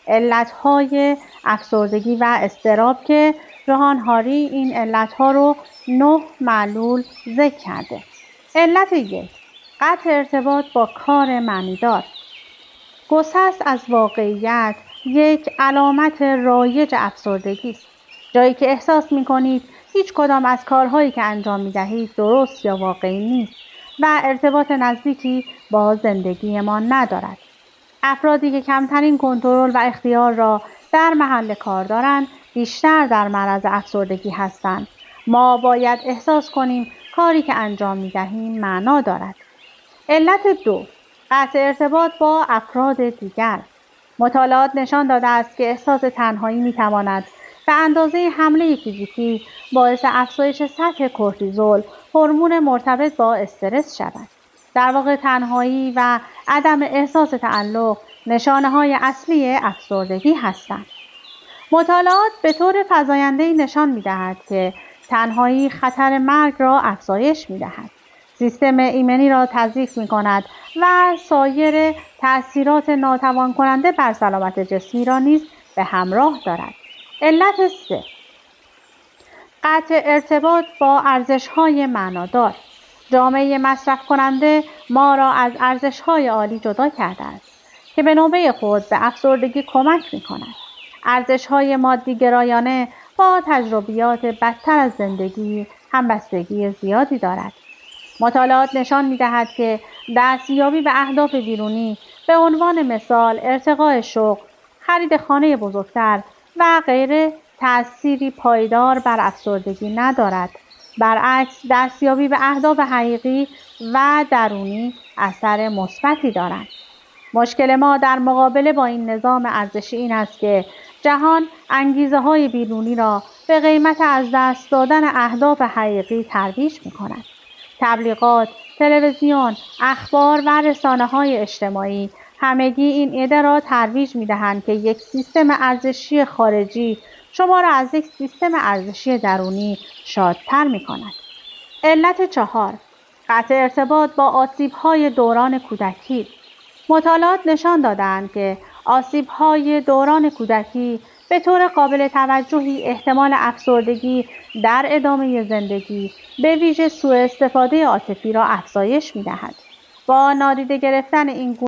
علتهای افسردگی و اضطراب که جهان هاری این علتها رو 9 معلول ذکر کرده. علت 1: قطع ارتباط با کار معنیدار. گسست از واقعیت یک علامت رایج افسردگی است. جایی که احساس می‌کنید هیچ کدام از کارهایی که انجام می‌دهید درست یا واقعی نیست و ارتباط نزدیکی با زندگیمان ندارد. افرادی که کمترین کنترل و اختیار را در محل کار دارند بیشتر در معرض افسردگی هستند. ما باید احساس کنیم کاری که انجام می‌دهیم معنا دارد. علت 2: قطع ارتباط با افراد دیگر. مطالعات نشان داده است که احساس تنهایی می‌تواند به اندازه حمله فیزیکی باعث افزایش سطح کورتیزول، هورمون مرتبط با استرس شود. در واقع تنهایی و عدم احساس تعلق نشانه‌های اصلی افسردگی هستند. مطالعات به طور فزاینده‌ای نشان می‌دهد که تنهایی خطر مرگ را افزایش می‌دهد، سیستم ایمنی را تضعیف می‌کند و سایر تأثیرات ناتوان کننده بر سلامت جسمی را نیز به همراه دارد. علت 3: قطع ارتباط با ارزش‌های معنادار. جامعه مصرف کننده ما را از ارزش‌های عالی جدا کرده است که به نوبه خود به افسردگی کمک می‌کند. ارزش‌های مادی گرایانه با تجربیات بدتر از زندگی همبستگی زیادی دارد. مطالعات نشان می‌دهد که دستیابی به اهداف بیرونی به عنوان مثال ارتقاء شغل، خرید خانه بزرگتر و غیره تأثیری پایدار بر افسردگی ندارد. برعکس دستیابی به اهداف حقیقی و درونی اثر مثبتی دارد. مشکل ما در مقابله با این نظام ارزشی این است که جهان انگیزه‌های بیرونی را به قیمت از دست دادن اهداف حقیقی ترویج می‌کند. تبلیغات، تلویزیون، اخبار و رسانه‌های اجتماعی همگی این ایده را ترویج می‌دهند که یک سیستم ارزشی خارجی شما را از یک سیستم ارزشی درونی شادتر می‌کند. علت 4: قطع ارتباط با آسیب‌های دوران کودکی. مطالعات نشان داده‌اند که آسیب‌های دوران کودکی به طور قابل توجهی احتمال افسردگی در ادامه زندگی، به ویژه سوء استفاده عاطفی را افزایش می‌دهد. با نادیده گرفتن این